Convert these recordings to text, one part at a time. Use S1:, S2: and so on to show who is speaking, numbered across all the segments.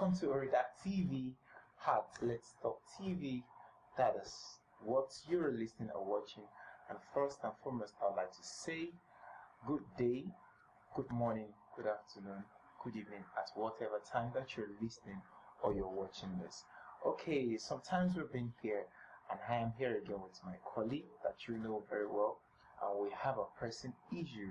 S1: Welcome to Oridak TV at Let's Talk TV. That is what you're listening or watching. And first and foremost, I'd like to say good day, good morning, good afternoon, good evening at whatever time that you're listening or you're watching this. Okay, sometimes we've been here, and I am here again with my colleague that you know very well, and we have a pressing issue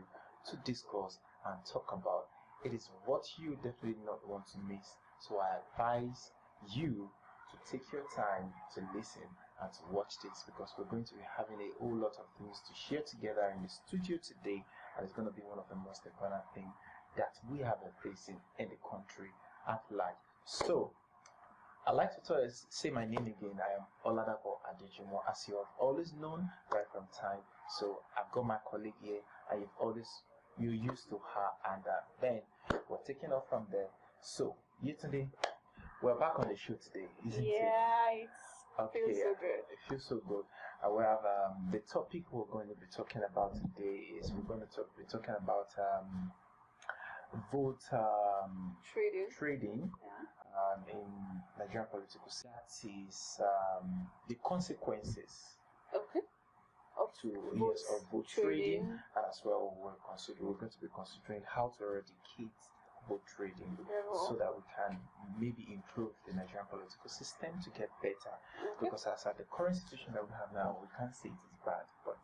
S1: to discuss and talk about. It is what you definitely not want to miss, so I advise you to take your time to listen and to watch this, because we're going to be having a whole lot of things to share together in the studio today, and it's going to be one of the most important things that we have been facing in the country at large. So I'd like to say my name again. I am Oladapo Adejumo, as you have always known right from time. So I've got my colleague here, and you're used to her, and then we're taking off from there. So today, we're back on the show today, isn't it?
S2: Yeah, it feels so good.
S1: It feels so good. We have the topic we're going to be talking about today is we're going to be talking about vote trading.
S2: Yeah.
S1: In Nigerian political system. That is the consequences
S2: Okay.
S1: of vote trading, and as well we're going to be considering how to eradicate vote trading so that we can maybe improve the Nigerian political system to get better. Because as at the current situation that we have now, we can't say it is bad, but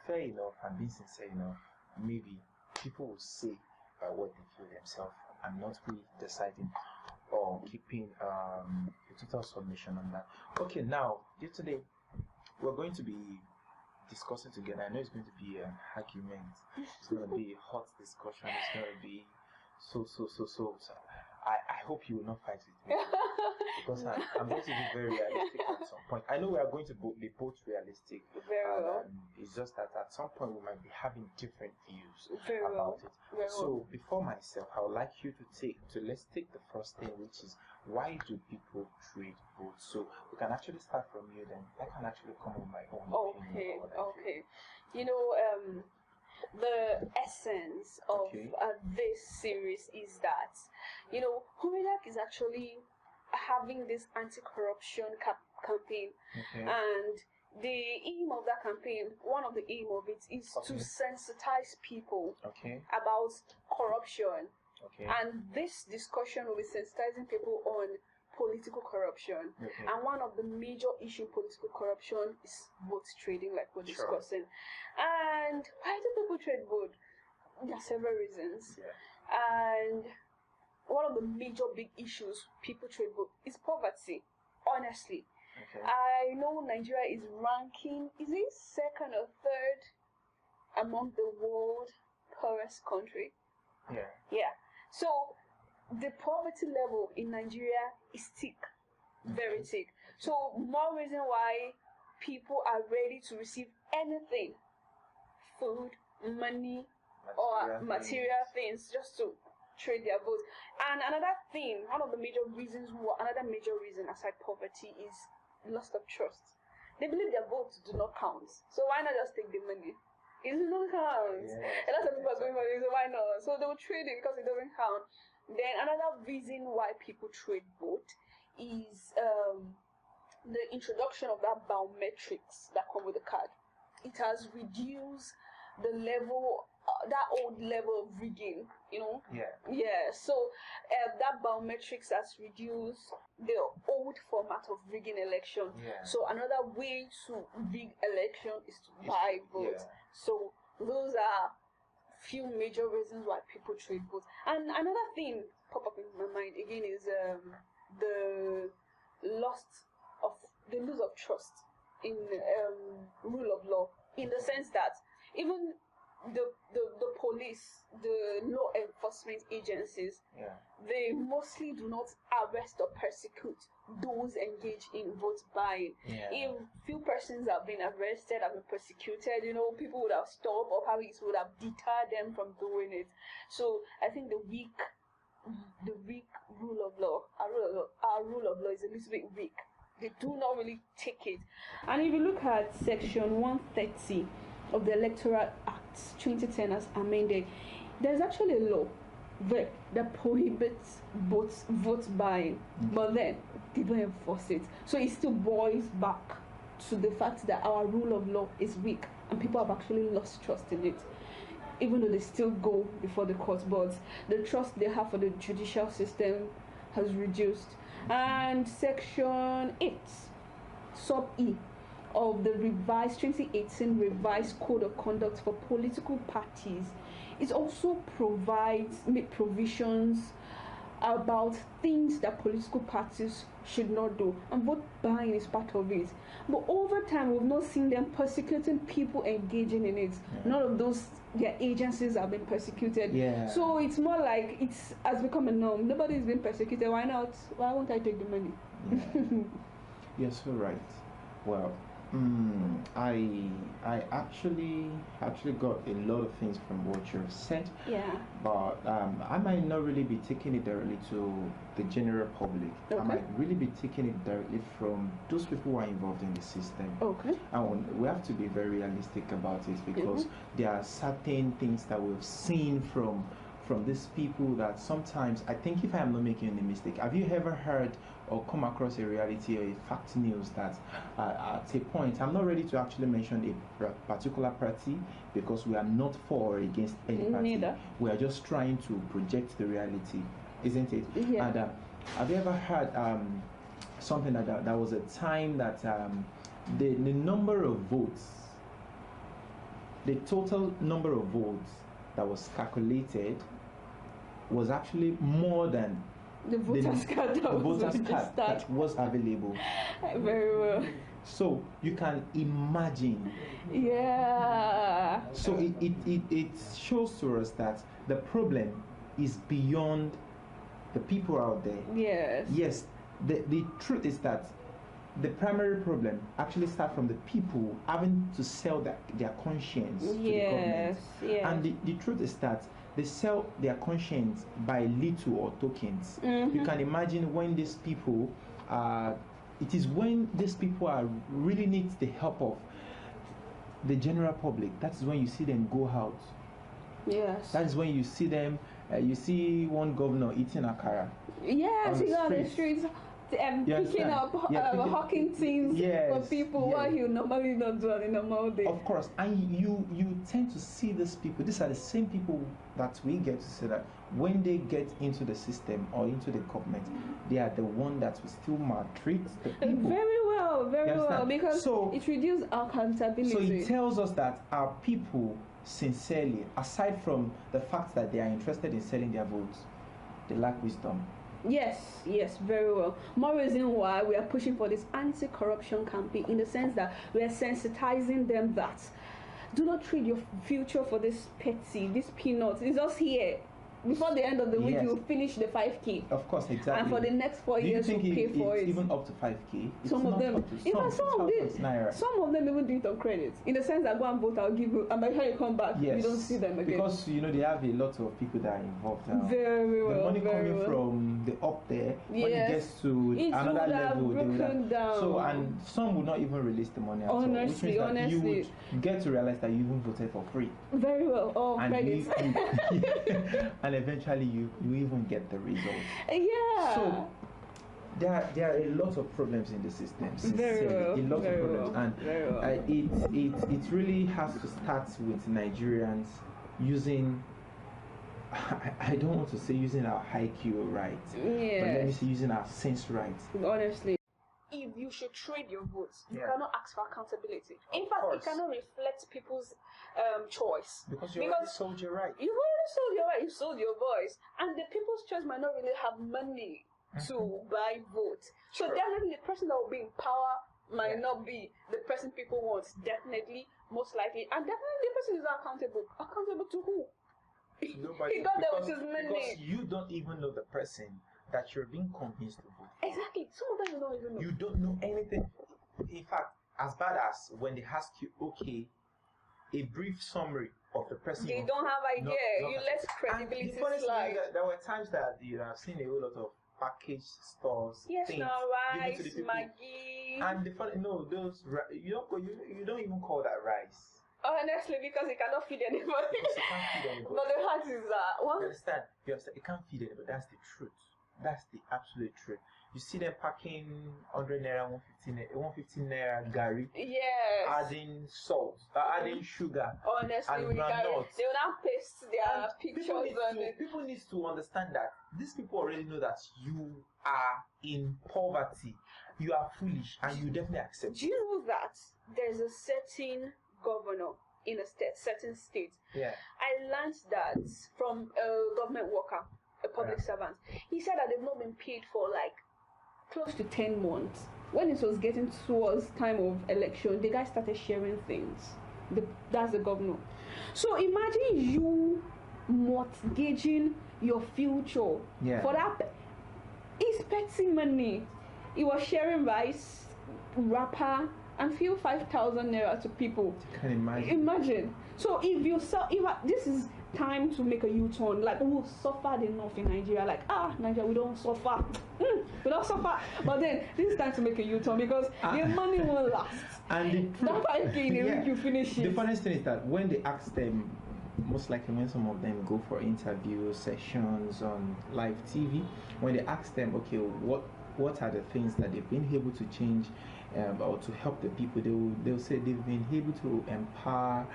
S1: fair enough and being sincere enough, maybe people will say what they feel themselves and not really deciding or keeping a total submission on that. Okay, now today we're going to be discussing together. I know it's going to be an argument. It's going to be a hot discussion. It's going to be so. I hope you will not fight with me, because I'm going to be very realistic at some point. I know we are going to be both realistic.
S2: Very well.
S1: It's just that at some point we might be having different views
S2: Very
S1: about
S2: well.
S1: it.
S2: Very
S1: So
S2: well.
S1: before myself, I would like you let's take the first thing, which is why do people trade votes? So we can actually start from you, then I can actually come with my own opinion.
S2: Okay. You know, the essence of this series is that, you know, Humidak is actually having this anti-corruption campaign, and the aim of that campaign, one of the aim of it is to sensitize people about corruption. And this discussion will be sensitizing people on political corruption. And one of the major issues in political corruption is vote trading, like we're discussing. And why do people trade vote? There are several reasons. And one of the major big issues people trade vote is poverty, honestly. I know Nigeria is ranking, is it second or third among the world poorest country? Yeah. So the poverty level in Nigeria is thick, very thick. So more reason why people are ready to receive anything, food, money, or material things, just to trade their votes. And another major reason aside poverty is loss of trust. They believe their votes do not count. So why not just take the money? It does not count. A lot of people are going for it, so why not? So they will trade it because it doesn't count. Then another reason why people trade vote is the introduction of that biometrics that come with the card. It has reduced the level, that old level of rigging, you know? So that biometrics has reduced the old format of rigging election. So another way to rig election is to buy votes. So those are few major reasons why people trade votes. And another thing pop up in my mind again is the loss of trust in rule of law, in the sense that even the police, the law enforcement agencies, they mostly do not arrest or persecute those engaged in vote buying. If few persons have been arrested, have been persecuted, you know, people would have stopped, or probably it would have deterred them from doing it. So I think the weak rule of law, our rule of law is a little bit weak. They do not really take it. And if you look at section 130 of the Electoral Act 2010 as amended, there's actually a law that prohibits vote buying, but then they don't enforce it. So it still boils back to the fact that our rule of law is weak and people have actually lost trust in it, even though they still go before the court. But the trust they have for the judicial system has reduced. And Section 8, Sub E of the revised 2018 revised Code of Conduct for Political Parties, it also make provisions about things that political parties should not do, and vote buying is part of it. But over time, we've not seen them persecuting people engaging in it. None of their agencies have been persecuted. So it's more like it has become a norm. Nobody's been persecuted. Why not? Why won't I take the money?
S1: You're so right. Well, I actually got a lot of things from what you've said. But I might not really be taking it directly to the general public. I might really be taking it directly from those people who are involved in the system. And we have to be very realistic about it, because there are certain things that we've seen from these people that sometimes, I think, if I am not making any mistake, have you ever heard or come across a reality or a fact news that at a point, I'm not ready to actually mention a particular party, because we are not for or against any party.
S2: Neither.
S1: We are just trying to project the reality, isn't it? And have you ever heard something like that? There was a time that the number of votes, the total number of votes that was calculated was actually more than
S2: the voters card
S1: that was available.
S2: Very well.
S1: So you can imagine. So it shows to us that the problem is beyond the people out there. Yes. The truth is that the primary problem actually starts from the people having to sell their conscience to the government. And the truth is that they sell their conscience by little or tokens. You can imagine when these people it is when these people really need the help of the general public. That is when you see them go out. That is when you see them. You see one governor eating akara.
S2: On the streets. Picking up hawking things for people while you normally not do on a normal day.
S1: Of course, and you tend to see these people. These are the same people that we get to see that when they get into the system or into the government, they are the one that will still maltreat the people.
S2: Very well, because it reduces accountability.
S1: So it tells us that our people, sincerely, aside from the fact that they are interested in selling their votes, they lack wisdom.
S2: Yes, very well. More reason why we are pushing for this anti-corruption campaign, in the sense that we are sensitizing them that do not trade your future for this petty, this peanuts. It's just here. Before the end of the week, you'll finish the 5K.
S1: Of course, exactly.
S2: And for the next 4 years, you'll pay for it.
S1: Even up to 5K.
S2: Some of them even do it on credit. In the sense that go and vote, I'll give you, and by the time you come back, you don't see them again.
S1: Because they have a lot of people that are involved.
S2: Very well.
S1: The money coming from the up there, when it gets to another level, they would have down. So, and some would not even release the money at all. Which means that you would get to realize that you even voted for free.
S2: Very well. Oh, credit.
S1: And eventually you even get the results. So there are a lot of problems in the system. A lot of problems, and it really has to start with Nigerians using. I don't want to say using our IQ right, but let me say using our sense right.
S2: Honestly, if you should trade your votes, you cannot ask for accountability. In fact, it cannot reflect people's choice.
S1: Because you already sold your right.
S2: You already sold your right, you sold your voice. And the people's choice might not really have money to buy votes. So definitely the person that will be in power might not be the person people want. Definitely, most likely. And definitely the person is not accountable. Accountable to who?
S1: Nobody.
S2: He got there with his money.
S1: Because you don't even know the person that you're being convinced to vote.
S2: Exactly. Some of them you don't even know.
S1: You don't know anything. In fact, as bad as when they ask you, a brief summary of the person.
S2: They don't have idea. You let credibility slide.
S1: There were times that you have seen a whole lot of packaged stores.
S2: Things rice, Maggi.
S1: And the funny, those you don't even call that rice.
S2: Honestly, because it cannot feed anybody.
S1: Because it can't feed anybody.
S2: But the fact is that
S1: You understand? It can't feed anybody. That's the truth. That's the absolute truth. You see them packing 100 naira, 150 naira gari.
S2: Yes.
S1: Adding salt, adding sugar.
S2: Honestly,
S1: and
S2: they will now paste their pictures on it.
S1: People need to understand that these people already know that you are in poverty. You are foolish, and you definitely accept it.
S2: Do you know that there's a certain governor in a certain state?
S1: Yeah.
S2: I learned that from a government worker, a public servant. He said that they've not been paid for like close to 10 months. When it was getting towards time of election, the guy started sharing things. That's the governor. So imagine you mortgaging your future for that. He's petty money. He was sharing rice, wrapper, and few 5,000 naira to people.
S1: You can imagine.
S2: Imagine. So if you sell, this is time to make a U-turn. Like, we've suffered enough in Nigeria. Like, Nigeria, we don't suffer. We don't suffer. But then this is time to make a U-turn because the money won't last.
S1: And
S2: that 5K in you finish it.
S1: The funniest thing is that when they ask them, most likely when some of them go for interview sessions on live TV, when they ask them, okay, what are the things that they've been able to change or to help the people, they'll say they've been able to empower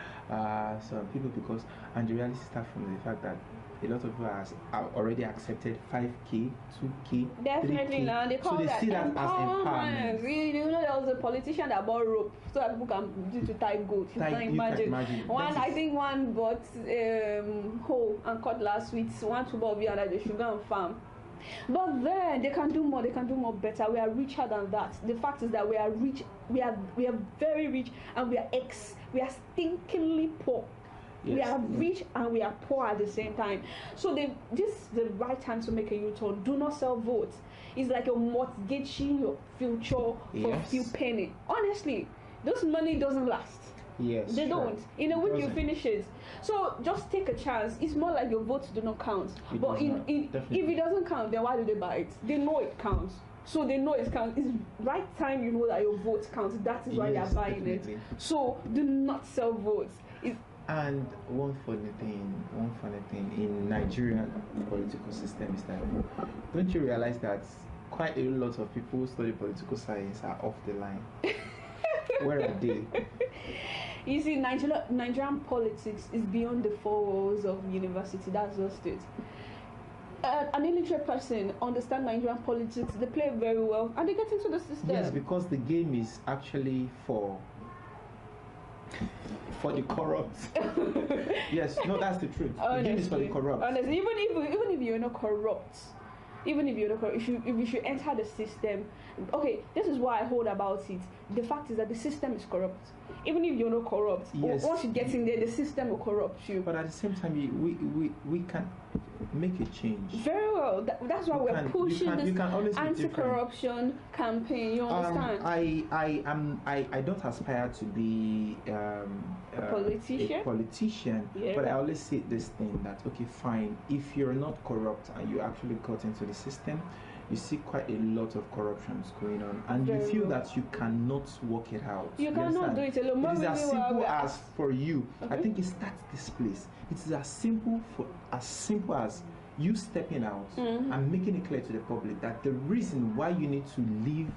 S1: some people because, and the reality starts from the fact that a lot of people are already accepted 5K, 2K,
S2: definitely
S1: 3K.
S2: now they call
S1: so they
S2: that
S1: see that as
S2: empowerment. You know, there was a politician that bought rope so that people can do to tie goat. You can imagine. I think one bought hoe and cutlass with one to Bobby and the sugar and farm. But then they can do more. They can do more better. We are richer than that. The fact is that we are rich. We are very rich, and we are stinkingly poor. Yes. We are rich and we are poor at the same time. So this is the right time to make a U-turn. Do not sell votes. It's like you're mortgaging your future for a few pennies. Honestly, this money doesn't last.
S1: Yes,
S2: they don't. In a week you finish it. So just take a chance. It's more like your votes do not count. But if it doesn't count, then why do they buy it? They know it counts. So they know it counts. It's right time you know that your votes count. That is why they are buying it. So do not sell votes.
S1: And one funny thing in Nigerian political system is that, don't you realize that quite a lot of people who study political science are off the line? Where are they?
S2: You see, Nigerian politics is beyond the four walls of university. That's just it. An illiterate person understands Nigerian politics. They play very well, and they get into the system.
S1: Yes, because the game is actually for the corrupt. Yes, no, that's the truth.
S2: Honestly,
S1: the game is for the corrupt.
S2: Honestly, even if you're not corrupt, if you should enter the system. Okay, this is what I hold about it. The fact is that the system is corrupt. Even if you're not corrupt, once you get in there, the system will corrupt you.
S1: But at the same time, we can make a change.
S2: Very well. That's why we're pushing this anti-corruption campaign. You understand?
S1: I don't aspire to be
S2: a politician. Yeah.
S1: But I always say this thing that, okay, fine, if you're not corrupt and you actually got into the system, you see quite a lot of corruptions going on, and you feel that you cannot work it out.
S2: You cannot do it alone.
S1: It is as simple as for you. I think it starts this place. It is as simple as you stepping out and making it clear to the public that the reason why you need to leave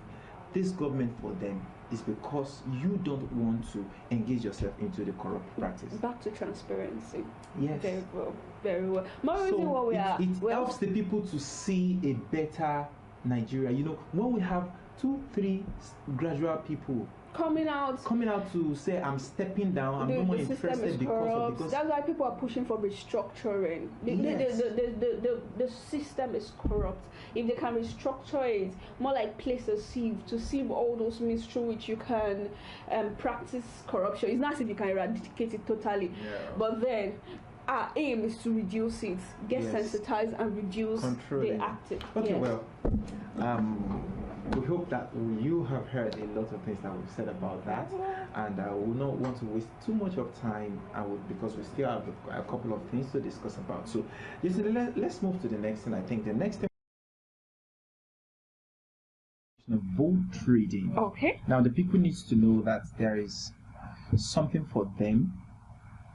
S1: this government for them is because you don't want to engage yourself into the corrupt practice.
S2: Back to transparency.
S1: Yes.
S2: Very well. Very well.
S1: So it helps the people to see a better Nigeria. You know, when we have 2-3 gradual people coming out to say, I'm stepping down, I'm no more interested because
S2: that's why people are pushing for restructuring. The system is corrupt. If they can restructure it, more like place a sieve to sieve all those means through which you can practice corruption. It's not as if you can eradicate it totally, but then our aim is to reduce it, get sensitized and reduce the active.
S1: Okay, well, we hope that you have heard a lot of things that we've said about that, and we will not want to waste too much of time because we still have a couple of things to discuss about. So let's move to the next thing. I think the next thing is vote trading.
S2: Okay.
S1: Now the people need to know that there is something for them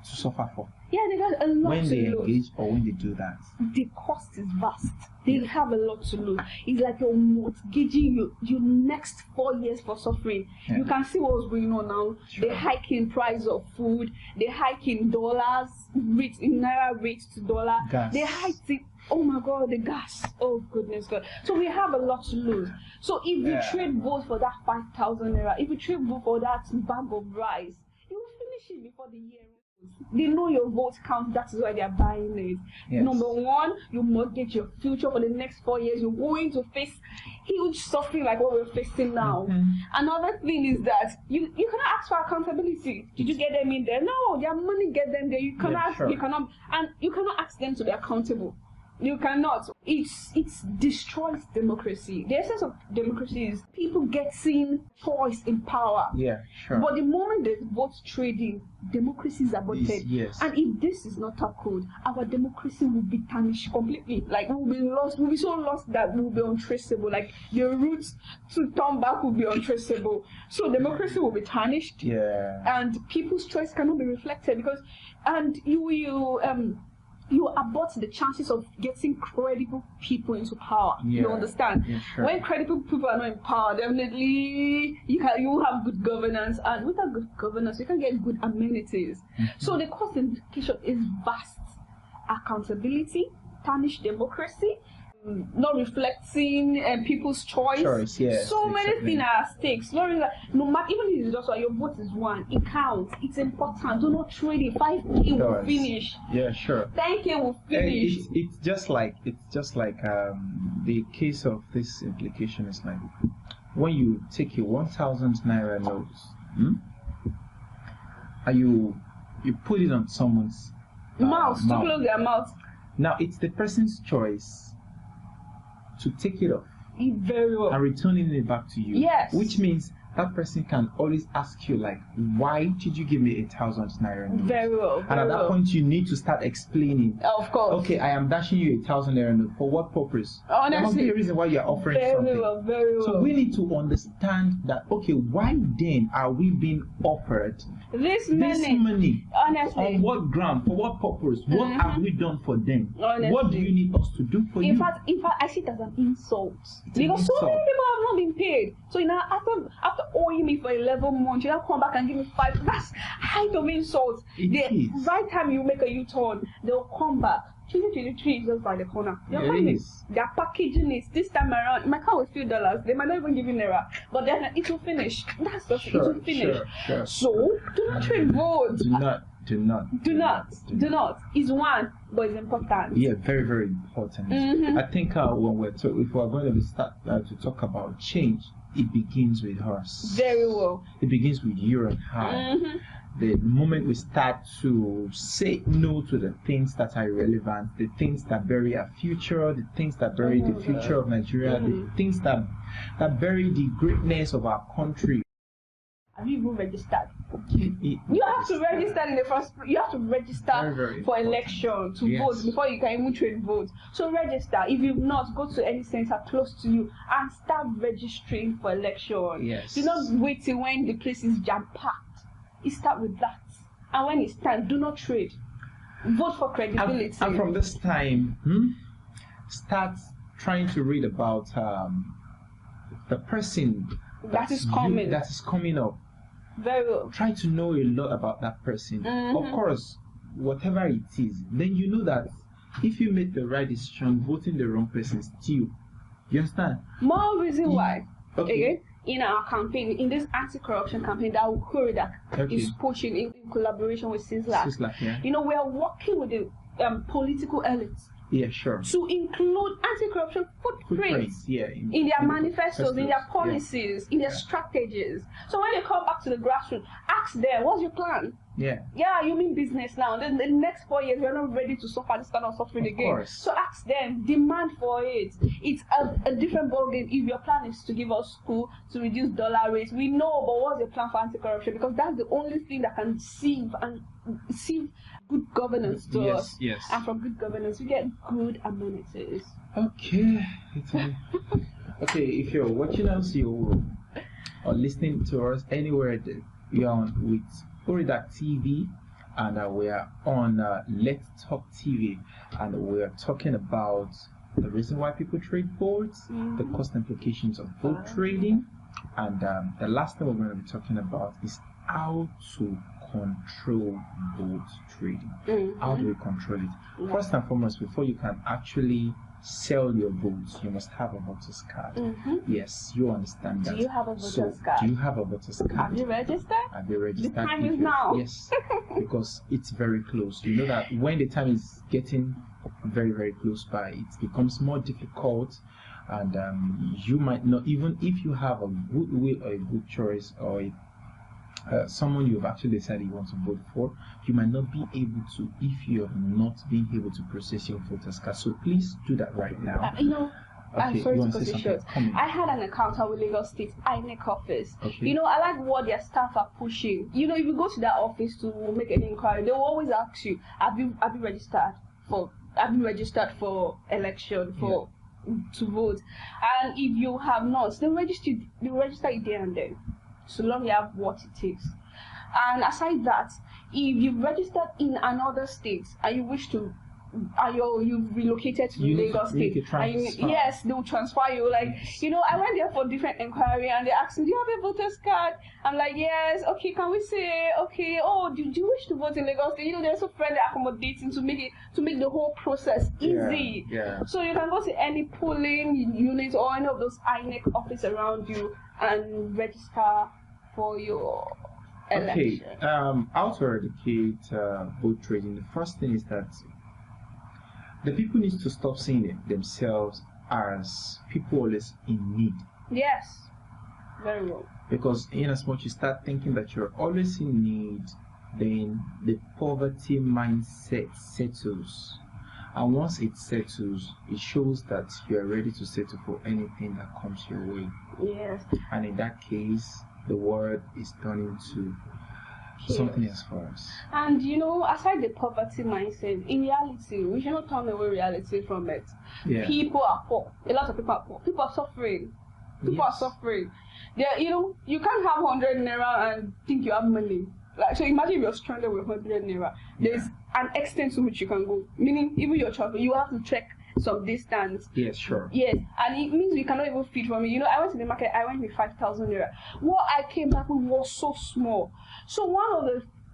S1: to suffer for.
S2: Yeah, they got a lot
S1: when
S2: to
S1: they
S2: lose.
S1: engage or when they do that.
S2: The cost is vast. They have a lot to lose. It's like you're mortgaging your next 4 years for suffering.
S1: Yeah.
S2: You can see what's going on now.
S1: Sure.
S2: They hike in price of food. They hike in dollars, in naira rate to dollar.
S1: Gas.
S2: They hike it. Oh my God, the gas. Oh goodness God. So we have a lot to lose. So if we trade vote for that 5,000 naira, if we trade vote for that bag of rice, you will finish it before the year. They know your vote counts, that is why they are buying it.
S1: Yes.
S2: Number one, you mortgage your future for the next 4 years. You're going to face huge suffering like what we're facing now. Another thing is that you cannot ask for accountability. Did you get them in there? No, their money get them there. You cannot ask them to be accountable. You cannot. It destroys democracy. The essence of democracy is people getting choice in power.
S1: Yeah, sure.
S2: But the moment there's vote trading, democracy is aborted.
S1: Yes.
S2: And if this is not tackled, our democracy will be tarnished completely. Like we'll be lost. We'll be so lost that we'll be untraceable. Like the routes to turn back will be untraceable. So democracy will be tarnished.
S1: Yeah.
S2: And people's choice cannot be reflected because, and you abort the chances of getting credible people into power.
S1: Yeah.
S2: You understand?
S1: Yeah, sure.
S2: When credible people are not in power, definitely you will have good governance, and without good governance, you can get good amenities. So the cost implication is vast. Accountability, tarnished democracy, not reflecting people's choice.
S1: Yes,
S2: so many things are at stake. No matter, even if it's just like your vote is one, it counts. It's important. Do not trade it. 5K will finish.
S1: Yeah, sure.
S2: 10K will finish.
S1: It's just like the case of this implication is like when you take a 1,000 naira note, and you put it on someone's
S2: mouth to close their mouth.
S1: Now it's the person's choice to take it off
S2: very well
S1: and returning it back to you.
S2: Yes.
S1: Which means that person can always ask you like, why did you give me 1,000 naira note?
S2: Very well.
S1: And at that point you need to start explaining.
S2: Of course.
S1: Okay, I am dashing you 1,000 naira note. For what purpose?
S2: Honestly,
S1: there must be a reason why you are offering something.
S2: Very well.
S1: So we need to understand that, okay, why then are we being offered
S2: this money? Honestly.
S1: On what ground? For what purpose? What have we done for them?
S2: Honestly.
S1: What do you need us to do for you?
S2: In fact, I see it as an insult. Because so many people have not been paid. So now after owing me for 11 months, you now come back and give me 5. That's height of insult. The right time you make a U-turn, they'll come back. 2023 is just by the corner. They're packaging it this time around. It might come with a few dollars. They might not even give you naira, but then it will finish. That's just it will finish.
S1: Sure.
S2: So do not trade vote.
S1: Do not.
S2: It's one, but it's important.
S1: Yeah, very, very important. I think when if we're going to start to talk about change, it begins with us.
S2: Very well.
S1: It begins with you and I. The moment we start to say no to the things that are irrelevant, the things that bury our future, the things that bury the future of Nigeria, the things that bury the greatness of our country.
S2: Have you even registered? You have to register in the first. You have to register for election to vote before you can even trade vote. So register. If you've not, go to any center close to you and start registering for election.
S1: Yes.
S2: Do not wait till when the place is jam-packed. You start with that, and when it's time, do not trade. Vote for credibility.
S1: And from this time, start trying to read about the person
S2: that is coming
S1: up.
S2: Very well.
S1: Try to know a lot about that person. Of course, whatever it is, then you know that if you make the right decision, voting the wrong person still. You understand?
S2: More reason why.
S1: Okay.
S2: Again, in our campaign, in this anti-corruption campaign that Kuridak is pushing in collaboration with CISLAC. You know, we are working with the political elites.
S1: Yeah, sure.
S2: To include anti-corruption footprints in their manifestos, in their policies, in their strategies. So when they come back to the grassroots, ask them, what's your plan? Yeah, you mean business now. Then the next 4 years, we're not ready to suffer this kind of suffering again. So ask them, demand for it. It's a different ballgame if your plan is to give us school, to reduce dollar rates. We know, but what's your plan for anti-corruption? Because that's the only thing that can sieve good governance to us.
S1: Yes.
S2: And from good governance, we get good amenities.
S1: Okay. Okay, if you're watching us, or listening to us anywhere that you are with Uridak TV, and we are on Let's Talk TV, and we are talking about the reason why people trade votes, the cost implications of vote trading, and the last thing we're going to be talking about is how to control vote trading. How do we control it? First and foremost, before you can actually sell your votes, you must have a voter's card. Yes, you understand that.
S2: Do you have a voter's card?
S1: Do you have a voter's card?
S2: Have you registered?
S1: Have you registered?
S2: The time is now.
S1: Yes, because it's very close. You know that when the time is getting very, very close by, it becomes more difficult, and you might not, even if you have a good will or a good choice, or someone you've actually decided you want to vote for, you might not be able to if you have not been able to process your voter's card. So please do that right now.
S2: I'm sorry to cut you short. I had an encounter with Lagos State INEC office. I like what their staff are pushing. If you go to that office to make an inquiry, they will always ask you, have you registered for election to vote? And if you have not, they'll register it there and then, so long you have what it takes. And aside that, if you've registered in another state and you wish to, you've relocated to Lagos State, yes, they will transfer you. I went there for different inquiry and they asked me, do you have a voter's card? I'm like, yes. Okay, can we say, okay, do you wish to vote in Lagos State? They're so friendly, accommodating to make the whole process easy. So you can go to any polling unit or any of those INEC office around you and register for your election.
S1: How to eradicate vote trading? The first thing is that the people need to stop seeing themselves as people always in need.
S2: Yes, very well.
S1: Because in as much you start thinking that you're always in need, then the poverty mindset settles. And once it settles, it shows that you're ready to settle for anything that comes your way.
S2: Yes.
S1: And in that case, the world is turning to something else for us. And
S2: aside the poverty mindset, in reality, we should not turn away reality from it.
S1: Yeah.
S2: People are poor. A lot of people are poor. People are suffering. People are suffering. You can't have 100 naira and think you have money. So imagine if you're stranded with 100 naira. There's an extent to which you can go. Meaning, even your travel, you have to trek some distance.
S1: Yes, sure.
S2: Yes, and it means we cannot even feed from it. I went to the market, I went with 5,000 naira. What I came back with was so small. So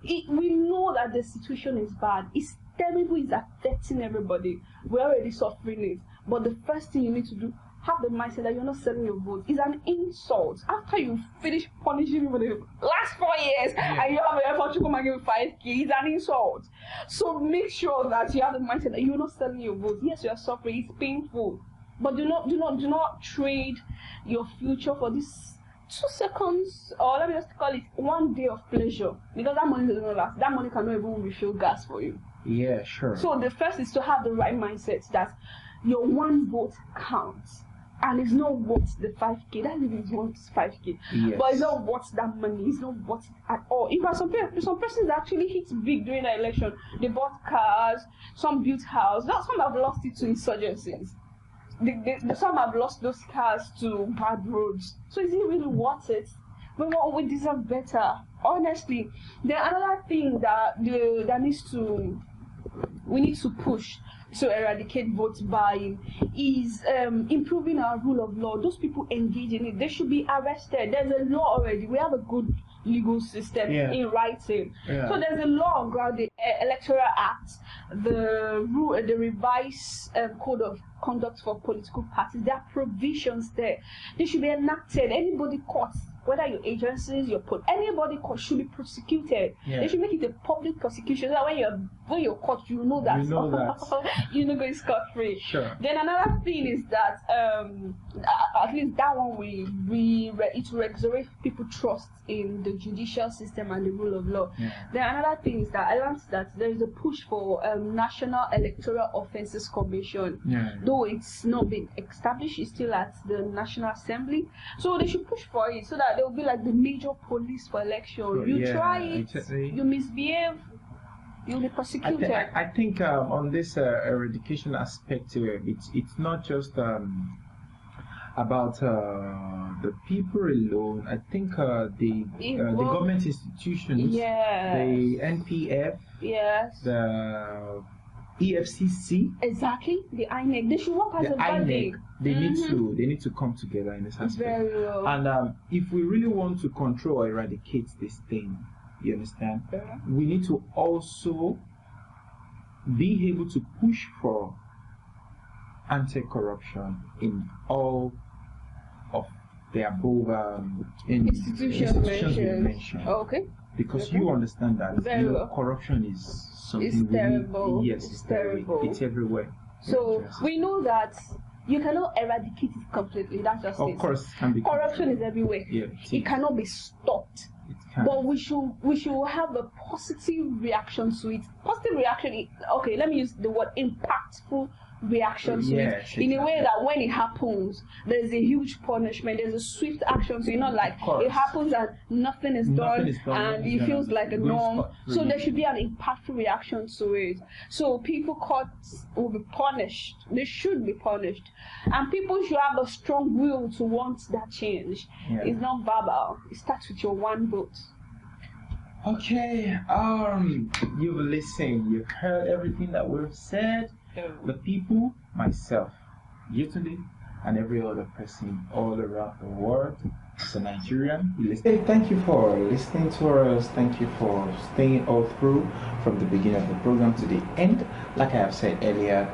S2: we know that the situation is bad. It's terrible, it's affecting everybody. We're already suffering it. But the first thing you need to do, have the mindset that you're not selling your vote. It's an insult. After you finish punishing me for the last 4 years and you have an effort to come and give me 5K, it's an insult. So make sure that you have the mindset that you're not selling your vote. Yes, you are suffering, it's painful. But do not trade your future for this 2 seconds, or let me just call it 1 day of pleasure. Because that money does not last. That money cannot even refill gas for you.
S1: Yeah, sure.
S2: So the first is to have the right mindset that your 1 vote counts. And it's not worth the 5K. That even is worth 5K.
S1: Yes.
S2: But it's not worth that money. It's not worth it at all. In fact, some persons actually hit big during the election. They bought cars, some built house. Some have lost it to insurgencies. Some have lost those cars to bad roads. So is it really worth it? We deserve better. Honestly. Then another thing that we need to push to eradicate vote buying is improving our rule of law. Those people engage in it, they should be arrested. There's a law already. We have a good legal system in writing. So there's a law on ground, the Electoral Act, the revised Code of Conduct for Political Parties. There are provisions there. They should be enacted. Anybody caught, whether your agencies, anybody caught should be prosecuted. They should make it a public prosecution so that when you're caught, you know that you're not going scot-free.
S1: Sure.
S2: Then another thing is that at least that one it will resurrect people's trust in the judicial system and the rule of law. Then another thing is that I learned that there is a push for National Electoral Offences Commission. Though it's not been established, it's still at the National Assembly. So they should push for it so that there will be like the major police for election. You try it, you misbehave, you'll be prosecuted.
S1: I think on this eradication aspect, it's not just about the people alone. I think the government institutions, the NPF, the EFCC,
S2: exactly, the INEC. They should work as a body.
S1: They need to come together in this aspect.
S2: Very well.
S1: And if we really want to control or eradicate this thing, you understand, we need to also be able to push for anti-corruption in all of the above institutions we mentioned.
S2: Okay.
S1: Because you understand that corruption is something
S2: it's terrible.
S1: It's terrible. It's everywhere.
S2: So we know that you cannot eradicate it completely. That's just
S1: of
S2: it.
S1: Course, it can be
S2: corruption is everywhere.
S1: Yeah,
S2: it cannot be stopped. But we should have a positive reaction to it. Positive reaction. Okay, let me use the word impactful reaction to it in a way that when it happens, there's a huge punishment, there's a swift action. So not like it happens and nothing is done and it feels like a norm. So there should be an impactful reaction to it. So people caught will be punished. They should be punished, and people should have a strong will to want that change. It's not verbal. It starts with your one vote.
S1: Okay, you've listened, you've heard everything that we've said. The people, myself, Yetunde, and every other person all around the world as a Nigerian. Hey, thank you for listening to us. Thank you for staying all through from the beginning of the program to the end. Like I have said earlier,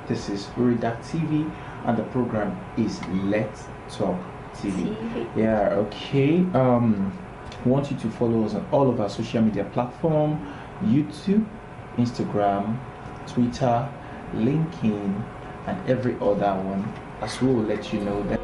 S1: this is Redact TV, and the program is Let's Talk TV. Yeah, okay. I want you to follow us on all of our social media platforms: YouTube, Instagram, Twitter, LinkedIn, and every other one, as we will let you know that